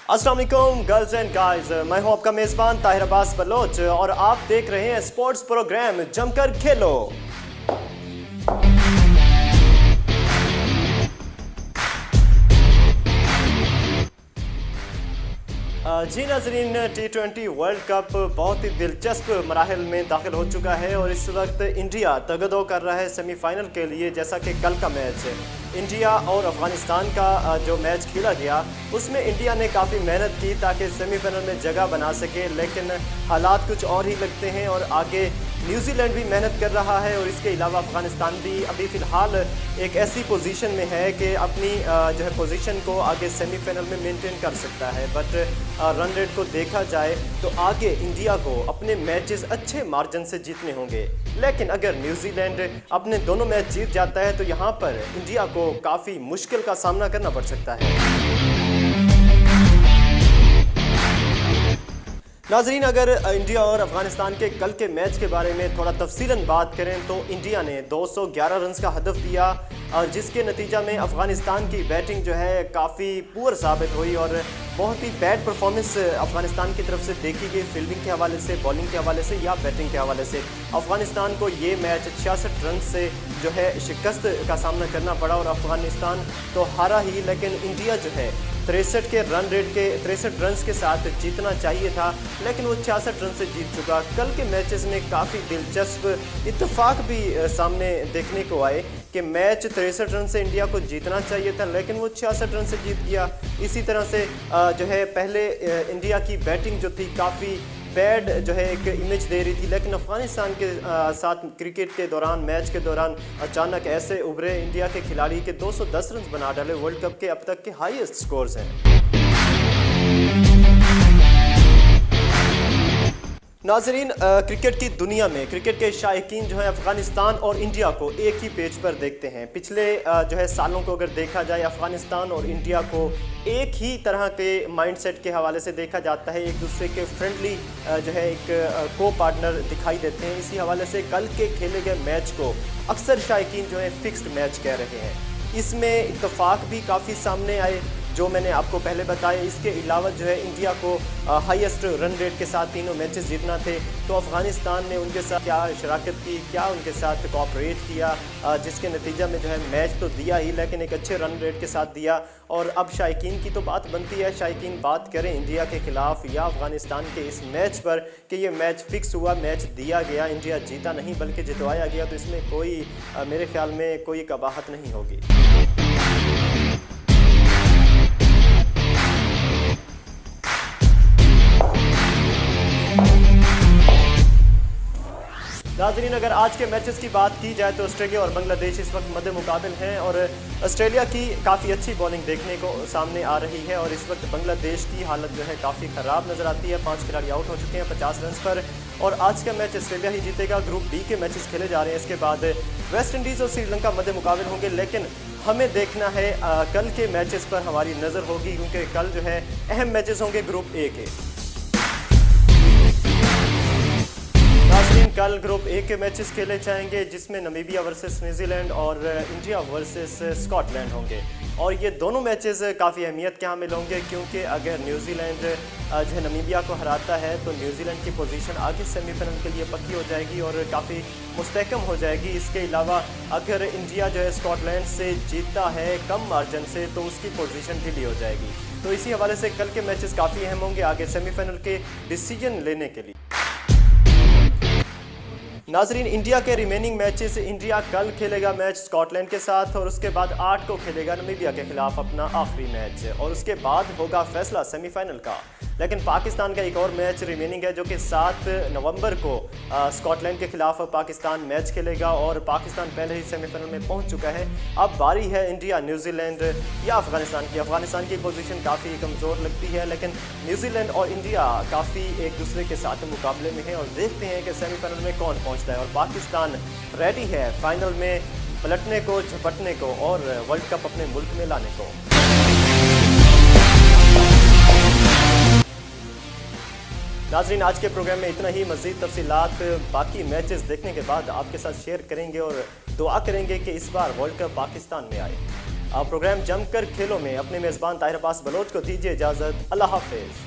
अस्सलाम वालेकुम girls and guys, मैं हूं आपका मेज़बान ताहिर अब्बास बलोच और आप देख रहे हैं स्पोर्ट्स प्रोग्राम जमकर खेलो। जी नाज़रीन, T20 वर्ल्ड कप बहुत ही दिलचस्प मराहल में दाखिल हो चुका है और इस वक्त इंडिया तगदो कर रहा है सेमीफाइनल के लिए। जैसा कि कल का मैच इंडिया और अफ़गानिस्तान का जो मैच खेला गया उसमें इंडिया ने काफ़ी मेहनत की ताकि सेमीफाइनल में जगह बना सके, लेकिन हालात कुछ और ही लगते हैं और आगे न्यूजीलैंड भी मेहनत कर रहा है और इसके अलावा अफ़गानिस्तान भी अभी फ़िलहाल एक ऐसी पोजीशन में है कि अपनी जो है पोजीशन को आगे सेमीफाइनल में मेंटेन कर सकता है। बट रन रेट को देखा जाए तो आगे इंडिया को अपने मैचेस अच्छे मार्जिन से जीतने होंगे, लेकिन अगर न्यूजीलैंड अपने दोनों मैच जीत जाता है तो यहाँ पर इंडिया को काफ़ी मुश्किल का सामना करना पड़ सकता है। नाज़रीन, अगर इंडिया और अफ़गानिस्तान के कल के मैच के बारे में थोड़ा तफसीलन बात करें तो इंडिया ने 211 रन का हदफ दिया और जिसके नतीजा में अफ़गानिस्तान की बैटिंग जो है काफ़ी पुअर साबित हुई और बहुत ही बैड परफॉर्मेंस अफ़गानिस्तान की तरफ से देखी गई, फील्डिंग के हवाले से, बॉलिंग के हवाले से या बैटिंग के हवाले से। अफ़गानिस्तान को ये मैच 66 रन से जो है शिकस्त का सामना करना पड़ा और अफ़गानिस्तान तो हारा ही, लेकिन इंडिया जो है 63 रन के साथ जीतना चाहिए था, लेकिन वो 66 रन से जीत चुका। कल के मैचेस में काफ़ी दिलचस्प इत्तेफाक भी सामने देखने को आए कि मैच 63 रन से इंडिया को जीतना चाहिए था, लेकिन वो 66 रन से जीत गया। इसी तरह से जो है पहले इंडिया की बैटिंग जो थी काफ़ी बैड जो है एक इमेज दे रही थी, लेकिन अफ़गानिस्तान के साथ क्रिकेट के दौरान, मैच के दौरान अचानक ऐसे उभरे इंडिया के खिलाड़ी के 210 रन बना डाले। वर्ल्ड कप के अब तक के हाईएस्ट स्कोर्स हैं। नाज़रीन, क्रिकेट की दुनिया में क्रिकेट के शायकीन जो है अफ़गानिस्तान और इंडिया को एक ही पेज पर देखते हैं। पिछले जो है सालों को अगर देखा जाए अफ़गानिस्तान और इंडिया को एक ही तरह के माइंडसेट के हवाले से देखा जाता है, एक दूसरे के फ्रेंडली जो है एक को पार्टनर दिखाई देते हैं। इसी हवाले से कल के खेले गए मैच को अक्सर शायकीन जो है फिक्स्ड मैच कह रहे हैं। इसमें इत्तेफाक भी काफ़ी सामने आए जो मैंने आपको पहले बताया। इसके अलावा जो है इंडिया को हाईएस्ट रन रेट के साथ तीनों मैचेस जीतना थे, तो अफ़गानिस्तान ने उनके साथ क्या शराकत की, क्या उनके साथ कोऑपरेट किया, जिसके नतीजा में जो है मैच तो दिया ही, लेकिन एक अच्छे रन रेट के साथ दिया। और अब शायकीन की तो बात बनती है, शायकीन बात करें इंडिया के खिलाफ़ या अफ़गानिस्तान के इस मैच पर कि ये मैच फिक्स हुआ, मैच दिया गया, इंडिया जीता नहीं बल्कि जितवाया गया, तो इसमें कोई मेरे ख्याल में कोई कबाहत नहीं होगी। नाज़रीन, अगर आज के मैचेस की बात की जाए तो ऑस्ट्रेलिया और बांग्लादेश इस वक्त मद्दे मुकाबिल हैं और ऑस्ट्रेलिया की काफ़ी अच्छी बॉलिंग देखने को सामने आ रही है और इस वक्त बांग्लादेश की हालत जो है काफ़ी ख़राब नज़र आती है। 5 खिलाड़ी आउट हो चुके हैं 50 रन पर और आज का मैच ऑस्ट्रेलिया ही जीतेगा। ग्रुप बी के मैचेस खेले जा रहे हैं। इसके बाद वेस्ट इंडीज़ और श्रीलंका मद्दे मुकाबिल होंगे, लेकिन हमें देखना है कल के मैचेस पर हमारी नज़र होगी, क्योंकि कल जो है अहम मैचेस होंगे ग्रुप ए के। कल ग्रुप ए के मैचेस खेले जाएंगे जिसमें नमीबिया वर्सेस न्यूजीलैंड और इंडिया वर्सेस स्कॉटलैंड होंगे और ये दोनों मैचेस काफ़ी अहमियत के हामिल होंगे, क्योंकि अगर न्यूजीलैंड जो है नमीबिया को हराता है तो न्यूजीलैंड की पोजीशन आगे सेमीफाइनल के लिए पक्की हो जाएगी और काफ़ी मुस्तहकम हो जाएगी। इसके अलावा अगर इंडिया जो है स्कॉटलैंड से जीतता है कम मार्जिन से तो उसकी पोजीशन ढीली हो जाएगी। तो इसी हवाले से कल के मैचेस काफ़ी अहम होंगे आगे सेमीफाइनल के डिसीजन लेने के लिए। नाज़रीन, इंडिया के रिमेनिंग मैचेस, इंडिया कल खेलेगा मैच स्कॉटलैंड के साथ और उसके बाद 8 को खेलेगा नमीबिया के खिलाफ अपना आखिरी मैच और उसके बाद होगा फैसला सेमीफाइनल का। लेकिन पाकिस्तान का एक और मैच रिमेनिंग है जो कि 7 नवंबर को स्कॉटलैंड के खिलाफ पाकिस्तान मैच खेलेगा और पाकिस्तान पहले ही सेमीफाइनल में पहुंच चुका है। अब बारी है इंडिया, न्यूजीलैंड या अफगानिस्तान की। अफगानिस्तान की पोजीशन काफ़ी कमज़ोर लगती है, लेकिन न्यूजीलैंड और इंडिया काफ़ी एक दूसरे के साथ मुकाबले में है और देखते हैं कि सेमीफाइनल में कौन पहुँचता है। और पाकिस्तान रेडी है फाइनल में पलटने को, झपटने को और वर्ल्ड कप अपने मुल्क में लाने को। नाज़रीन, आज के प्रोग्राम में इतना ही। मज़ीद तफसीलात बाकी मैचेस देखने के बाद आपके साथ शेयर करेंगे और दुआ करेंगे कि इस बार वर्ल्ड कप पाकिस्तान में आए। प्रोग्राम जमकर खेलों में अपने मेज़बान ताहिर अब्बास बलोच को दीजिए इजाज़त। अल्लाह हाफिज़।